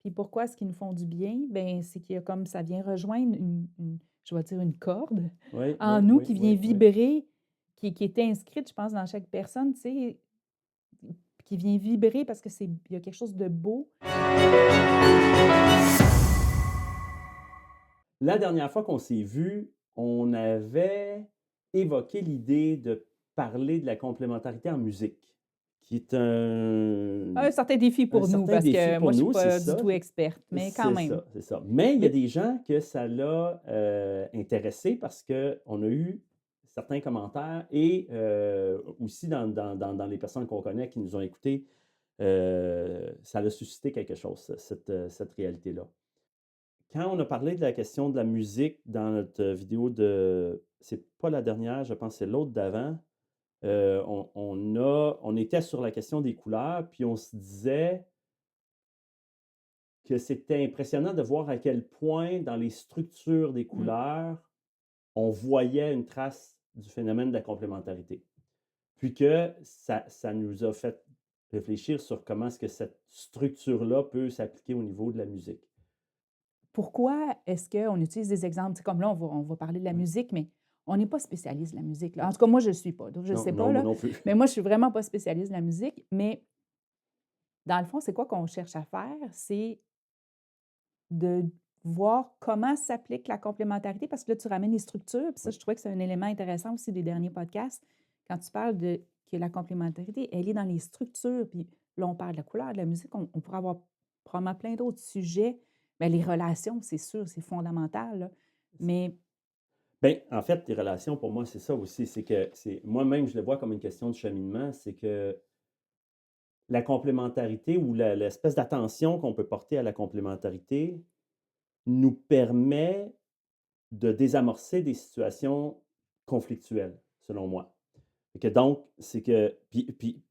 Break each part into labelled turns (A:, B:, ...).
A: Puis pourquoi est-ce qu'ils nous font du bien? Ben, c'est qu'il y a comme ça vient rejoindre je vais dire une corde
B: Oui,
A: en
B: oui,
A: nous
B: oui,
A: qui vient
B: oui, oui.
A: vibrer, qui était inscrite, je pense, dans chaque personne, tu sais, qui vient vibrer parce que il y a quelque chose de beau.
B: La dernière fois qu'on s'est vus, on avait évoqué l'idée de parler de la complémentarité en musique, qui est
A: Un certain défi
B: un
A: pour nous
B: certain
A: parce
B: défi
A: que
B: pour
A: moi, je suis
B: nous, c'est
A: pas du
B: ça.
A: tout experte, mais quand
B: C'est
A: même.
B: ça, c'est ça. Mais il y a
A: Mais
B: des gens que ça l'a intéressé parce qu'on a eu certains commentaires et aussi dans les personnes qu'on connaît qui nous ont écoutés, ça a suscité quelque chose, cette réalité-là. Quand on a parlé de la question de la musique dans notre vidéo c'est pas la dernière, je pense que c'est l'autre d'avant, on était sur la question des couleurs, puis on se disait que c'était impressionnant de voir à quel point dans les structures des
A: mmh,
B: couleurs, on voyait une trace du phénomène de la complémentarité. Puis que ça nous a fait réfléchir sur comment est-ce que cette structure-là peut s'appliquer au niveau de la musique.
A: pourquoi est-ce qu'on utilise des exemples? Tu sais, comme là, on va parler de la
B: Ouais.
A: musique, mais on n'est pas spécialiste de la musique, là. En
B: Non,
A: tout cas, moi, je ne le suis pas, donc je ne
B: non,
A: sais pas,
B: non, moi
A: là,
B: non plus.
A: mais moi, je suis vraiment pas spécialiste de la musique, mais dans le fond, c'est quoi qu'on cherche à faire? C'est de voir comment s'applique la complémentarité, parce que là, tu ramènes les structures, puis ça,
B: Oui,
A: je trouvais que c'est un élément intéressant aussi des derniers podcasts, quand tu parles de que la complémentarité, elle est dans les structures, puis là, on parle de la couleur, de la musique, on pourrait avoir probablement plein d'autres sujets, mais les relations, c'est sûr, c'est fondamental, là,
B: c'est ça.
A: mais
B: Ben, en fait, les relations, pour moi, c'est ça aussi. C'est que moi-même, je le vois comme une question de cheminement. C'est que la complémentarité ou l'espèce d'attention qu'on peut porter à la complémentarité nous permet de désamorcer des situations conflictuelles, selon moi. Et que donc, c'est que, puis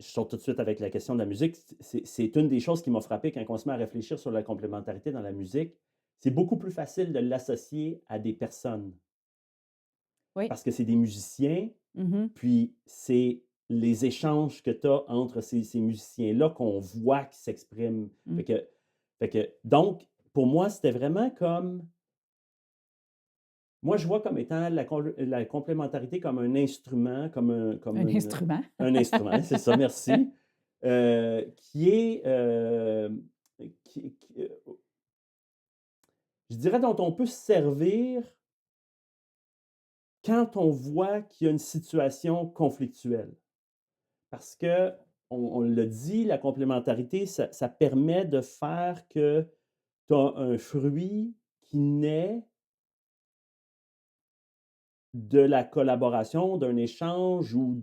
B: je saute tout de suite avec la question de la musique. C'est une des choses qui m'a frappé quand on se met à réfléchir sur la complémentarité dans la musique. C'est beaucoup plus facile de l'associer à des personnes
A: oui.
B: parce que c'est des musiciens.
A: Mmh.
B: Puis c'est les échanges que tu as entre ces musiciens-là qu'on voit qui s'expriment.
A: Mmh.
B: Donc, pour moi, c'était vraiment comme moi, je vois comme étant la complémentarité comme un instrument,
A: Un instrument.
B: un instrument, c'est ça, merci, qui est, je dirais dont on peut se servir quand on voit qu'il y a une situation conflictuelle. Parce qu'on l'a dit, la complémentarité, ça permet de faire que tu as un fruit qui naît de la collaboration, d'un échange ou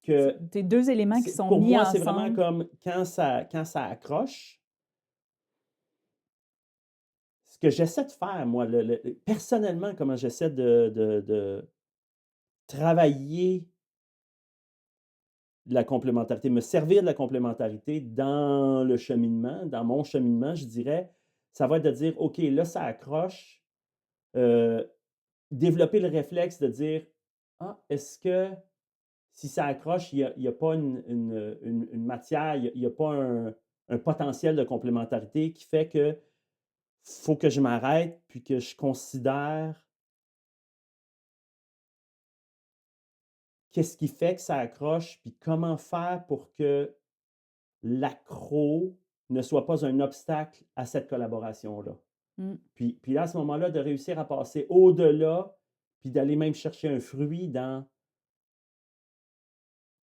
B: que
A: C'est 2 éléments qui sont
B: pour
A: mis
B: moi, c'est vraiment
A: ensemble.
B: comme quand ça accroche, ce que j'essaie de faire, moi, personnellement, comment j'essaie de travailler la complémentarité, me servir de la complémentarité dans le cheminement, dans mon cheminement, je dirais, ça va être de dire: «OK, là, ça accroche», heu, développer le réflexe de dire: «Ah, est-ce que si ça accroche, il y a pas une matière, il y a pas un potentiel de complémentarité qui fait que faut que je m'arrête puis que je considère qu'est-ce qui fait que ça accroche, puis comment faire pour que l'accro ne soit pas un obstacle à cette collaboration-là.
A: Mmh.
B: Puis là, à ce moment-là, de réussir à passer au-delà, puis d'aller même chercher un fruit dans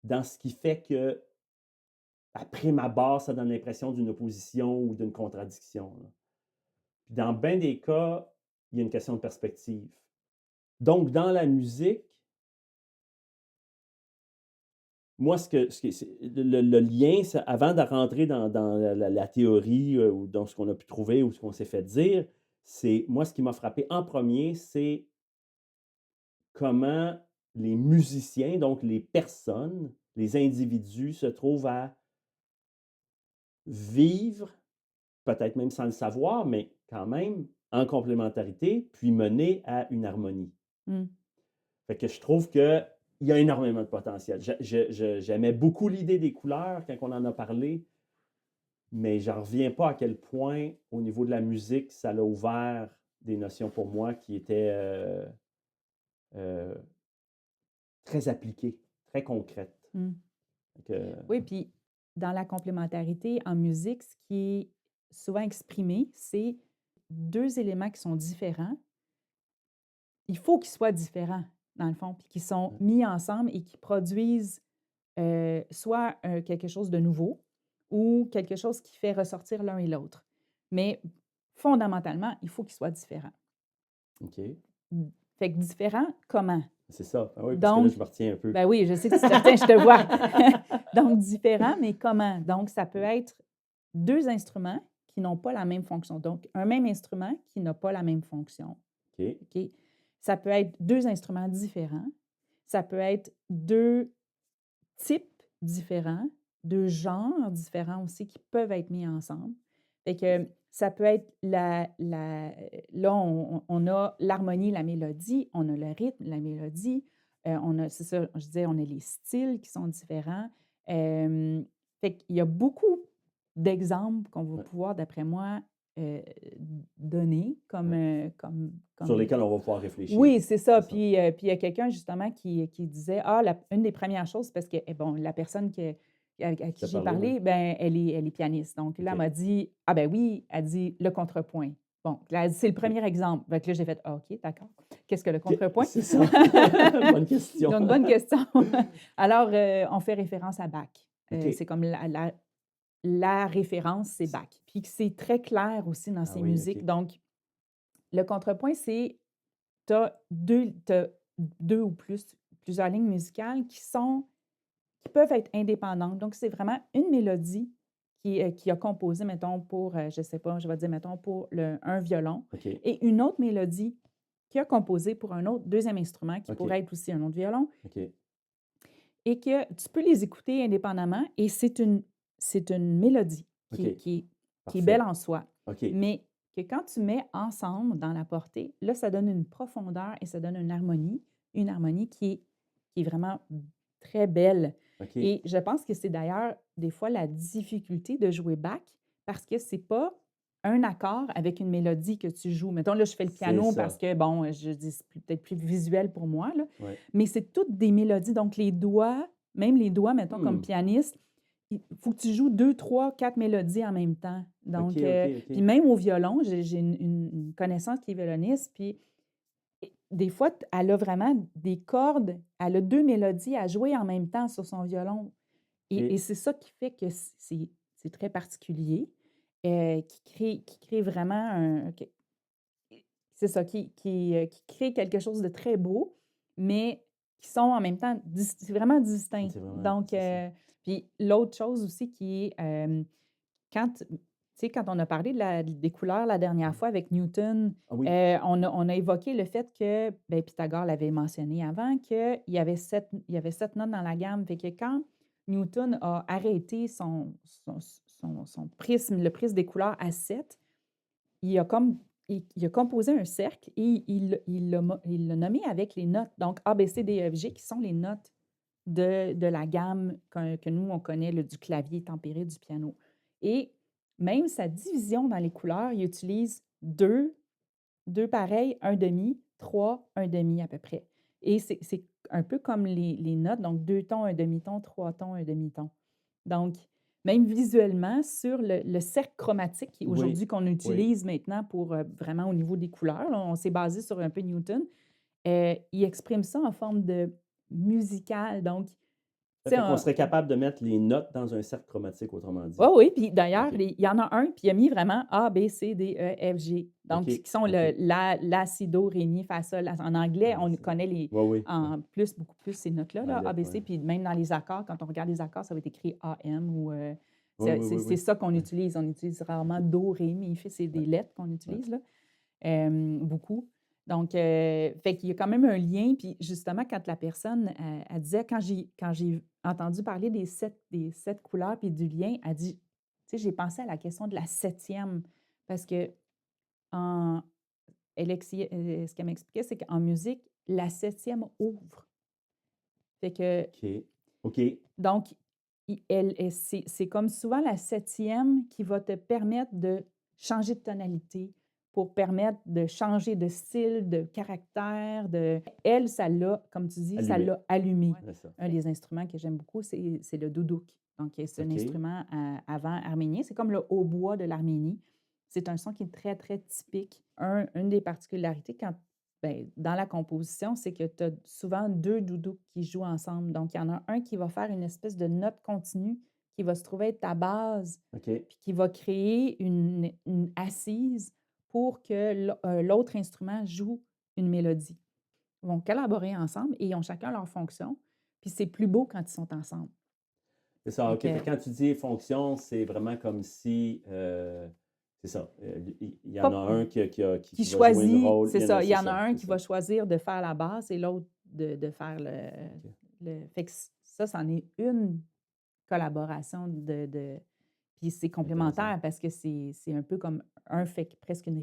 B: ce qui fait que, à prime abord, ça donne l'impression d'une opposition ou d'une contradiction, là. Puis dans bien des cas, il y a une question de perspective. Donc dans la musique, moi, ce que c'est le lien, c'est avant de rentrer dans la théorie, ou dans ce qu'on a pu trouver ou ce qu'on s'est fait dire, c'est moi, ce qui m'a frappé en premier, c'est comment les musiciens, donc les personnes, les individus se trouvent à vivre, peut-être même sans le savoir, mais quand même en complémentarité, puis mener à une harmonie.
A: Mmh.
B: Fait que je trouve qu'il y a énormément de potentiel. J'aimais beaucoup l'idée des couleurs quand on en a parlé. mais j'en reviens pas à quel point, au niveau de la musique, ça l'a ouvert des notions pour moi qui étaient euh, très appliquées, très concrètes.
A: Mmh.
B: Fait que,
A: Oui, puis dans la complémentarité en musique, ce qui est souvent exprimé, c'est 2 éléments qui sont différents. Il faut qu'ils soient différents, dans le fond, puis qu'ils sont
B: ouais,
A: mis ensemble et qui produisent, soit, quelque chose de nouveau ou quelque chose qui fait ressortir l'un et l'autre. Mais fondamentalement, il faut qu'ils soient différents.
B: OK.
A: Mmh. Fait que différents comment?
B: C'est ça. Ah oui, parce que là,
A: Donc,
B: je me retiens un peu.
A: ben oui, je sais que tu te retiens, je te vois. Donc différents, mais comment? Donc ça peut
B: OK.
A: être 2 instruments qui n'ont pas la même fonction. Donc un même instrument qui n'a pas la même fonction,
B: OK.
A: OK? Ça peut être 2 instruments différents. Ça peut être 2 types différents, 2 genres différents aussi qui peuvent être mis ensemble. Fait que ça peut être là, on a l'harmonie, la mélodie, on a le rythme, la mélodie, on a c'est ça, je disais, on a les styles qui sont différents. Fait qu'il y a beaucoup d'exemples qu'on va
B: Ouais,
A: pouvoir, d'après moi, heu, donner comme,
B: ouais. Sur
A: comme
B: lesquels on va pouvoir réfléchir.
A: oui, c'est ça.
B: C'est ça.
A: Puis il y a quelqu'un justement qui disait: «Ah, une des premières choses» parce que, bon, la personne à
B: Tu
A: qui
B: as
A: j'ai
B: parlé, oui.
A: parlé, ben, elle est pianiste. Donc là, elle
B: OK.
A: m'a dit: «Ah ben oui», elle dit: «Le contrepoint». Bon, là, elle dit: «C'est le
B: OK.
A: premier exemple». Fait que là, j'ai fait: «Ah OK, d'accord. Qu'est-ce que le
B: OK.
A: contrepoint?»
B: C'est ça. Bonne question.
A: Donc bonne question. Alors, on fait référence à Bach. C'est
B: OK.
A: comme la référence, c'est
B: C
A: Bach. Puis que c'est très clair aussi dans
B: Ah
A: ses
B: oui, OK.
A: musiques. Donc le contrepoint, c'est tu as 2 ou plusieurs lignes musicales qui peuvent être indépendantes. Donc, c'est vraiment une mélodie qui a composé, mettons, pour, je ne sais pas, je vais dire, mettons, pour un violon
B: OK.
A: et une autre mélodie qui a composé pour un autre deuxième instrument qui
B: OK.
A: pourrait être aussi un autre violon
B: OK.
A: et que tu peux les écouter indépendamment et c'est une mélodie qui
B: OK.
A: qui qui est belle
B: Parfait.
A: en soi.
B: OK.
A: Mais que quand tu mets ensemble dans la portée, là, ça donne une profondeur et ça donne une harmonie qui est vraiment très belle.
B: OK.
A: Et je pense que c'est d'ailleurs des fois la difficulté de jouer Bach parce que c'est pas un accord avec une mélodie que tu joues. Mettons, là, je fais le
B: C'est
A: piano parce
B: ça.
A: que, bon, je dis, c'est peut-être plus visuel pour moi, là,
B: Ouais.
A: mais c'est toutes des mélodies. Donc, les doigts, même les doigts, mettons, comme
B: Mmh.
A: pianiste, il faut que tu joues 2, 3, 4 mélodies en même temps.
B: OK,
A: Donc,
B: OK,
A: puis
B: OK.
A: même au violon, j'ai une connaissance qui est violoniste, puis des fois, elle a vraiment des cordes, elle a 2 mélodies à jouer en même temps sur son violon. Et
B: OK.
A: c'est ça qui fait que c'est très particulier, qui crée vraiment c'est ça, qui crée quelque chose de très beau, mais qui sont en même temps c'est vraiment distinct.
B: C'est vraiment
A: Donc,
B: c'est ça.
A: puis l'autre chose aussi qui est, quand tu sais, quand on a parlé des couleurs la dernière
B: Mmh.
A: fois avec Newton,
B: Ah oui.
A: on a évoqué le fait que, ben, Pythagore l'avait mentionné avant, qu'il y avait 7 notes dans la gamme. Fait que quand Newton a arrêté son prisme, le prisme des couleurs à 7, il a comme il a composé un cercle et il l'a nommé avec les notes, donc A, B, C, D, E, F, G, qui sont les notes de la gamme que nous, on connaît, là, du clavier tempéré du piano. Et même sa division dans les couleurs, il utilise 2 pareils, un demi, 3 un demi à peu près. Et c'est un peu comme les notes, donc 2 tons, un demi-ton, 3 tons, un demi-ton. Donc, même visuellement, sur le cercle chromatique qui
B: Oui.
A: aujourd'hui qu'on
B: Oui.
A: utilise maintenant pour, vraiment au niveau des couleurs, là, on s'est basé sur un peu Newton, il exprime ça en forme de musical. Donc, tu
B: Ça
A: sais,
B: fait qu'on serait capable de mettre les notes dans un cercle chromatique, autrement
A: oui,
B: dit.
A: oui, puis d'ailleurs,
B: OK.
A: il y en a un, puis il a mis vraiment A, B, C, D, E, F, G. Donc,
B: OK.
A: qui sont
B: OK.
A: la, si, do, ré, mi, fa, sol. En anglais,
B: Ah,
A: on
B: c'est
A: connaît
B: oui, oui, oui.
A: beaucoup plus ces notes-là,
B: En
A: là, A, B,
B: lettres, ouais.
A: C, puis même dans les accords, quand on regarde les accords, ça va être écrit A, M ou
B: Oui,
A: c'est
B: oui,
A: c'est-
B: oui,
A: c'est
B: oui.
A: ça qu'on
B: Ouais.
A: utilise. On utilise rarement
B: OK.
A: do, ré, mi, fa, c'est des
B: Ouais.
A: lettres qu'on
B: Ouais.
A: utilise, là, beaucoup. Donc, fait qu'il y a quand même un lien. Puis justement, quand la personne, elle disait, quand j'ai entendu parler des sept couleurs puis du lien, elle dit, tu sais, j'ai pensé à la question de la septième parce que en, ce qu'elle m'expliquait, c'est qu'en musique, la septième ouvre. Fait que,
B: OK. OK.
A: donc, c'est comme souvent la septième qui va te permettre de changer de tonalité, pour permettre de changer de style, de caractère. Elle, ça l'a, comme tu dis, ça
B: Allumé.
A: l'a allumé.
B: C'est ça.
A: Un des instruments que j'aime beaucoup, c'est le doudouk. Donc, c'est un
B: OK.
A: instrument avant arménien. C'est comme le hautbois de l'Arménie. C'est un son qui est très, très typique. Une des particularités dans la composition, c'est que tu as souvent deux doudouks qui jouent ensemble. Donc, il y en a un qui va faire une espèce de note continue qui va se trouver être ta base,
B: OK.
A: puis qui va créer une assise pour que l'autre instrument joue une mélodie. Ils vont collaborer ensemble et ils ont chacun leur fonction. Puis c'est plus beau quand ils sont ensemble.
B: C'est ça,
A: Fait
B: OK. Fait
A: que,
B: que quand tu dis fonction, c'est vraiment comme si, c'est ça, il y en a
A: pas,
B: un
A: qui
B: qui va jouer un
A: choisit,
B: rôle.
A: c'est ça, il y
B: C'est
A: en a
B: ça,
A: un
B: c'est
A: qui
B: ça.
A: va choisir de faire la basse et l'autre de faire
B: OK.
A: Fait que ça, c'en est une collaboration puis c'est
B: Intéressant.
A: complémentaire parce que c'est un peu comme un fait presque une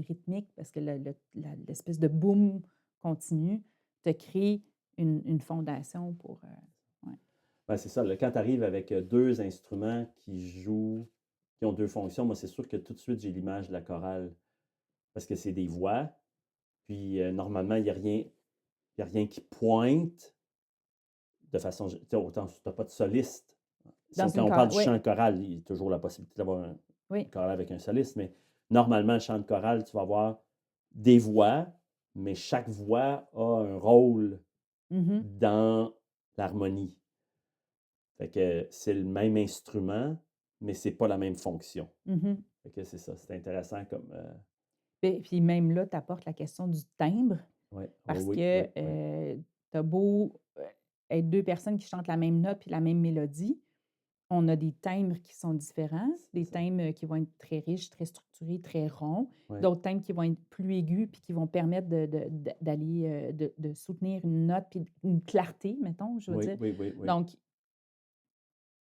A: rythmique parce que l'espèce de boom continu te crée une fondation pour. Ouais.
B: Ben, c'est ça, là, quand tu arrives avec deux instruments qui jouent, qui ont deux fonctions, moi, c'est sûr que tout de suite, j'ai l'image de la chorale parce que c'est des voix. Puis, normalement, il y a rien qui pointe de façon. Tu sais, autant si tu n'as pas de soliste.
A: Dans
B: Quand
A: une
B: on parle
A: chorale,
B: du
A: oui,
B: chant choral, il y a toujours la possibilité d'avoir une
A: oui.
B: chorale avec un soliste, mais normalement, le chant de chorale, tu vas avoir des voix, mais chaque voix a un rôle
A: Mhm,
B: dans l'harmonie. Fait que c'est le même instrument, mais c'est pas la même fonction.
A: mhm.
B: Fait que c'est ça, c'est intéressant comme.
A: Puis même là, tu apportes la question du timbre
B: Ouais. Oh
A: parce
B: oui,
A: que
B: oui, oui.
A: tu as beau être deux personnes qui chantent la même note puis la même mélodie, on a des timbres qui sont différents,
B: C'est
A: des
B: ça.
A: timbres qui vont être très riches, très structurés, très ronds,
B: Ouais.
A: d'autres timbres qui vont être plus aigus puis qui vont permettre d'aller, de soutenir une note puis une clarté, mettons, je veux
B: Oui,
A: dire.
B: oui, oui, oui.
A: Donc,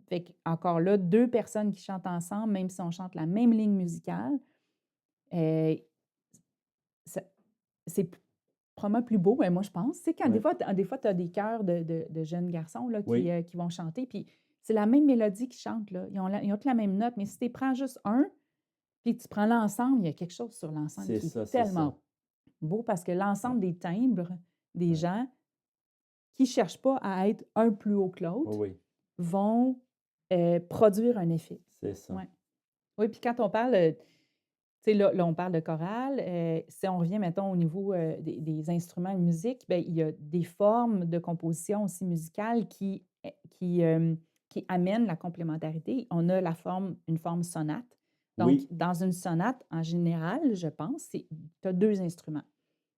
A: fait encore là, deux personnes qui chantent ensemble, même si on chante la même ligne musicale, euh, ça- c'est probablement plus beau, moi, je pense. Tu sais, quand
B: Ouais.
A: des fois, tu as des chœurs de jeunes garçons là,
B: Oui,
A: qui vont chanter, puis c'est la même mélodie qu'ils chantent, là. Ils ont tous la même note, mais si tu prends juste un, puis tu prends l'ensemble, il y a quelque chose sur l'ensemble
B: c'est
A: qui est
B: ça, c'est ça.
A: tellement beau parce que
B: Ouais,
A: l'ensemble des timbres des
B: ouais.
A: gens qui ne cherchent pas à être un plus haut que
B: Oui,
A: l'autre
B: oui,
A: vont produire un effet.
B: c'est ça.
A: Ouais. Oui, puis quand on parle, tu sais, là, on parle de chorale, si on revient, mettons, au niveau des instruments de musique, bien, il y a des formes de composition aussi musicale qui amènent la complémentarité. On a une forme sonate. Donc,
B: Oui,
A: dans une sonate, en général, je pense, tu as deux instruments.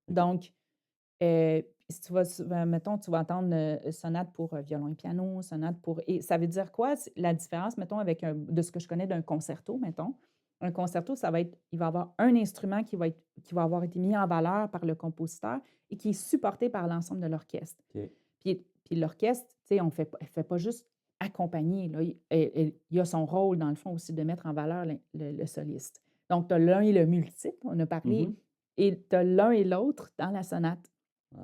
B: OK.
A: Donc, si mettons, tu vas entendre sonate pour violon et piano, sonate pour. Et ça veut dire quoi? La différence, mettons, de ce que je connais d'un concerto, mettons. Un concerto, il va avoir un instrument qui va avoir été mis en valeur par le compositeur et qui est supporté par l'ensemble de l'orchestre.
B: OK.
A: Puis l'orchestre, tu sais, elle fait pas juste accompagner, là. Il a son rôle, dans le fond, aussi, de mettre en valeur le soliste. Donc, tu as l'un et le multiple, on a parlé,
B: Mhm.
A: et tu as l'un et l'autre dans la sonate.
B: Ouais.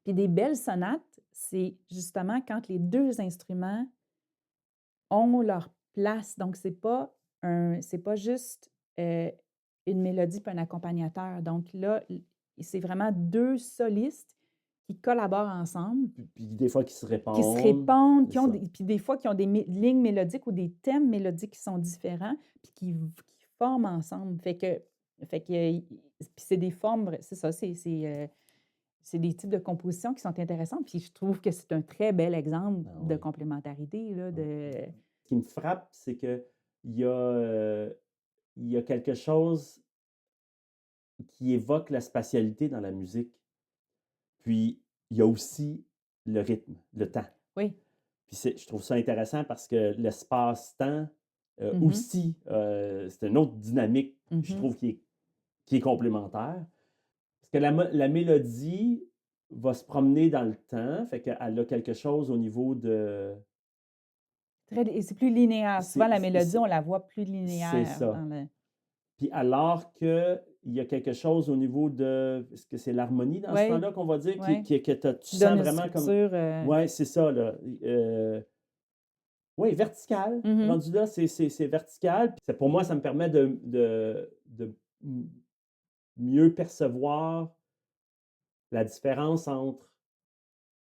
A: Puis des belles sonates, c'est justement quand les deux instruments ont leur place. Donc, c'est pas juste une mélodie puis un accompagnateur. Donc là, c'est vraiment deux solistes qui collaborent ensemble,
B: Puis des fois qui se
A: qui se
B: répondent.
A: répondent,
B: C'est ça.
A: puis des fois qui ont des lignes mélodiques ou des thèmes mélodiques qui sont différents, puis qui forment ensemble. Fait que, puis c'est des formes, c'est ça, c'est des types de compositions qui sont intéressantes. Puis je trouve que c'est un très bel exemple
B: Ah
A: de
B: oui.
A: complémentarité, là,
B: Ah oui.
A: de.
B: Ce qui me frappe, c'est que il y a quelque chose qui évoque la spatialité dans la musique. Puis, il y a aussi le rythme, le temps.
A: Oui.
B: Puis je trouve ça intéressant parce que l'espace-temps,
A: Mhm,
B: aussi, c'est une autre dynamique, je
A: mhm.
B: trouve, qui est complémentaire. Parce que la mélodie va se promener dans le temps, fait qu'elle a quelque chose au niveau de.
A: Et c'est plus linéaire. Souvent,
B: C'est
A: la
B: c'est
A: mélodie,
B: c'est
A: on la voit plus
B: c'est
A: linéaire
B: ça.
A: dans le.
B: Puis alors qu'il y a quelque chose au niveau de. Est-ce que c'est l'harmonie dans ce
A: Oui,
B: temps-là qu'on va dire,
A: oui.
B: que tu
A: Qui donne
B: sens
A: une
B: vraiment comme.
A: structure.
B: Ouais, c'est ça, là. Oui, vertical.
A: Mhm.
B: Rendu là, c'est vertical. Puis pour moi, ça me permet de mieux percevoir la différence entre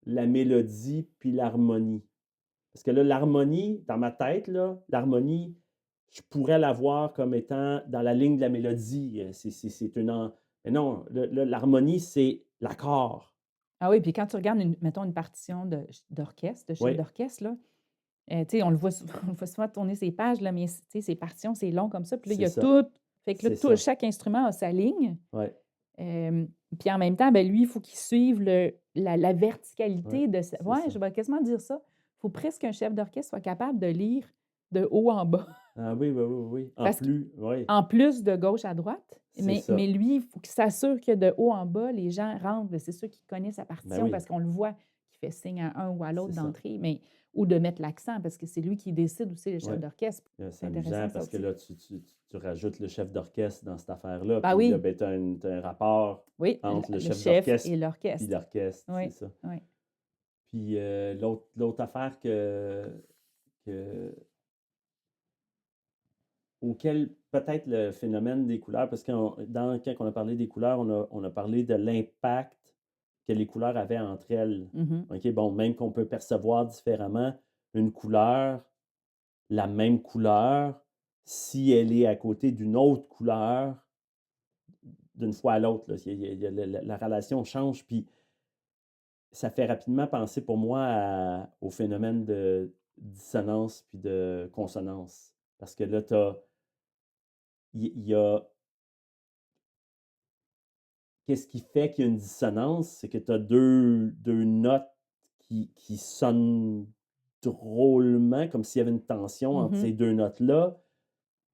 B: la mélodie puis l'harmonie. Parce que là, l'harmonie, dans ma tête, là, l'harmonie, je pourrais la voir comme étant dans la ligne de la mélodie. C'est mais non, l'harmonie, c'est l'accord.
A: Ah oui, puis quand tu regardes, mettons, une partition d'orchestre, de chef
B: Oui,
A: d'orchestre, là, tu sais, on le voit souvent, on le voit souvent tourner ses pages, là, mais tu sais, ses partitions, c'est long comme ça. Puis là, il y
B: c'est
A: a
B: ça.
A: tout. Fait que là,
B: C'est ça.
A: chaque instrument a sa ligne.
B: Oui,
A: Puis en même temps, ben, lui, il faut qu'il suive la
B: oui,
A: verticalité de sa...
B: c'est
A: Ouais,
B: ça.
A: je vais quasiment dire ça. Il faut presque qu'un chef d'orchestre soit capable de lire de haut en bas.
B: Ah oui, oui, oui, oui. En
A: Parce
B: plus, oui,
A: qu'en plus de gauche à droite,
B: c'est
A: mais
B: ça.
A: lui, il faut qu'il s'assure que de haut en bas, les gens rentrent. Ben, c'est sûr qu'il connaît sa
B: Ben
A: partition
B: oui,
A: parce qu'on le voit qui fait signe à un ou à
B: c'est
A: l'autre
B: ça.
A: d'entrée, ou de mettre l'accent parce que c'est lui qui décide aussi, le
B: Oui.
A: chef d'orchestre.
B: C'est
A: C'est
B: amusant
A: intéressant, ça
B: parce que
A: aussi.
B: là, tu rajoutes le chef d'orchestre dans cette affaire-là,
A: Ben
B: puis là,
A: oui,
B: ben, tu as, un rapport
A: oui,
B: entre le
A: le
B: chef
A: chef
B: d'orchestre
A: et
B: puis
A: l'orchestre.
B: l'orchestre, c'est
A: Oui,
B: ça.
A: oui.
B: Puis l'autre affaire que, auquel peut-être le phénomène des couleurs, parce que quand on a parlé des couleurs, on a parlé de l'impact que les couleurs avaient entre elles.
A: Mhm.
B: OK, bon, même qu'on peut percevoir différemment une couleur, la même couleur, si elle est à côté d'une autre couleur, d'une fois à l'autre, là, la relation change, puis ça fait rapidement penser pour moi au phénomène de dissonance puis de consonance. Parce que là, il y a qu'est-ce qui fait qu'il y a une dissonance? C'est que tu as deux notes qui sonnent drôlement, comme s'il y avait une tension entre ces
A: Mhm.
B: deux notes-là.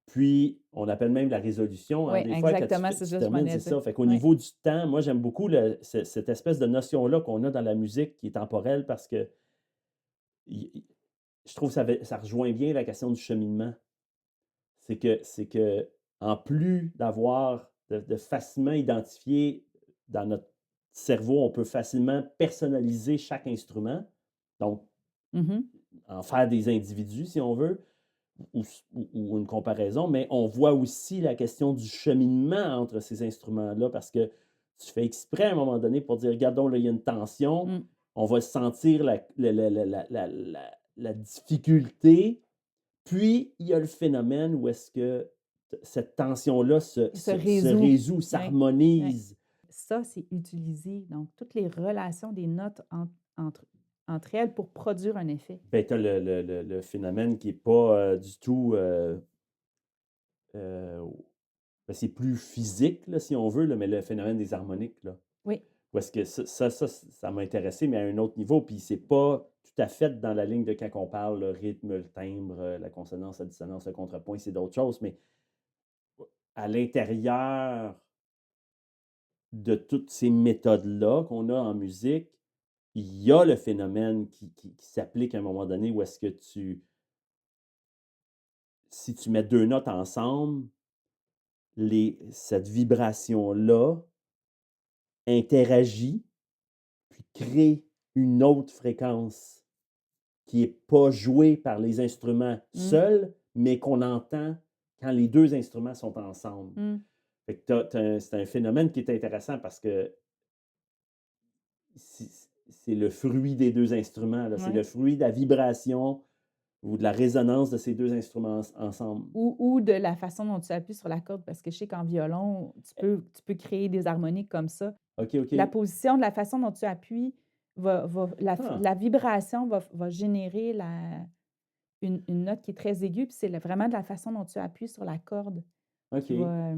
B: Puis, on appelle même la résolution, hein,
A: Oui,
B: des fois, quand
A: exactement, c'est
B: tu
A: ça que je m'en
B: termines,
A: ai
B: c'est
A: dit.
B: ça. Fait qu'au
A: Oui.
B: niveau du temps, moi, j'aime beaucoup cette espèce de notion-là qu'on a dans la musique qui est temporelle parce que je trouve que ça rejoint bien la question du cheminement. C'est que en plus de facilement identifier dans notre cerveau, on peut facilement personnaliser chaque instrument, donc
A: Mhm.
B: en faire des individus, si on veut, ou, ou une comparaison, mais on voit aussi la question du cheminement entre ces instruments-là parce que tu fais exprès à un moment donné pour dire, regardons, là, il y a une tension,
A: Mm.
B: on va sentir la difficulté, puis il y a le phénomène où est-ce que cette tension-là
A: Il se
B: se
A: résout.
B: résout,
A: Oui, oui.
B: s'harmonise.
A: Ça, c'est utilisé. Donc, toutes les relations des notes entre, entre elles pour produire un effet.
B: Ben, tu as le phénomène qui n'est pas du tout. Euh, ben, c'est plus physique, là, si on veut, là, mais le phénomène des harmoniques, là.
A: Oui.
B: Où est-ce que ça m'a intéressé, mais à un autre niveau, puis c'est pas tout à fait dans la ligne de quand on parle le rythme, le timbre, la consonance, la dissonance, le contrepoint, c'est d'autres choses, mais à l'intérieur de toutes ces méthodes-là qu'on a en musique, il y a le phénomène qui s'applique à un moment donné où est-ce que si tu mets deux notes ensemble, cette vibration-là interagit, puis crée une autre fréquence qui n'est pas jouée par les instruments
A: Mm.
B: seuls, mais qu'on entend quand les deux instruments sont ensemble.
A: Mm.
B: Fait que c'est un phénomène qui est intéressant parce que c'est le fruit des deux instruments, c'est
A: Ouais.
B: le fruit de la vibration ou de la résonance de ces deux instruments ensemble.
A: Ou de la façon dont tu appuies sur la corde, parce que je sais qu'en violon, tu peux créer des harmoniques comme ça.
B: OK,
A: La
B: OK.
A: position, de la façon dont tu appuies,
B: Ah,
A: la vibration va générer une note qui est très aiguë, puis c'est vraiment de la façon dont tu appuies sur la corde qui
B: OK.
A: va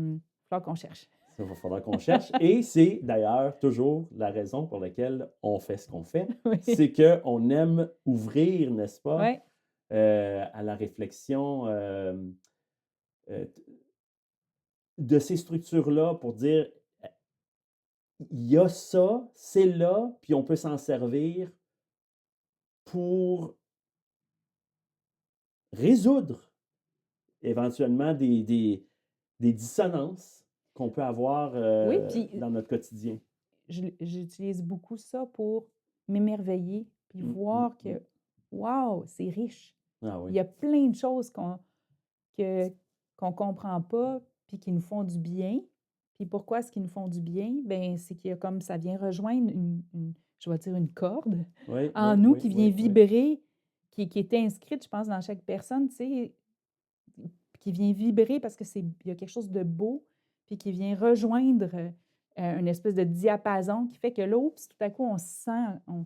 A: falloir qu'on cherche.
B: Ça va falloir qu'on cherche. Et c'est d'ailleurs toujours la raison pour laquelle on fait ce qu'on fait.
A: Oui.
B: C'est qu'on aime ouvrir, n'est-ce pas,
A: Ouais.
B: à la réflexion euh, de ces structures-là pour dire, il y a ça, c'est là, puis on peut s'en servir pour résoudre éventuellement des dissonances qu'on peut avoir
A: Oui, puis
B: dans notre quotidien.
A: j'utilise beaucoup ça pour m'émerveiller, puis
B: Mm, mm,
A: voir
B: mm.
A: que, waouh, c'est riche.
B: Ah
A: Il
B: oui.
A: y a plein de choses que qu'on comprend pas, puis qui nous font du bien. Puis pourquoi est-ce qu'ils nous font du bien? Ben c'est qu'il y a comme ça vient rejoindre je vais dire une corde
B: Oui,
A: en
B: oui,
A: nous
B: oui,
A: qui vient
B: oui, oui.
A: vibrer, qui est inscrite, je pense, dans chaque personne, tu sais, qui vient vibrer parce que il y a quelque chose de beau, puis qui vient rejoindre, une espèce de diapason qui fait que là, oups, tout à coup, on se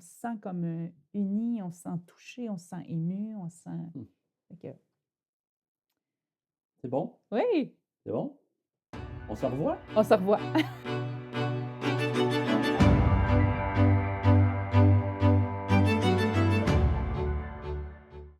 A: sent comme, unis, on se sent touché, on se sent ému, on se sent
B: Mmh.
A: fait que
B: C'est bon?
A: oui,
B: C'est bon? On se revoit?
A: on se revoit.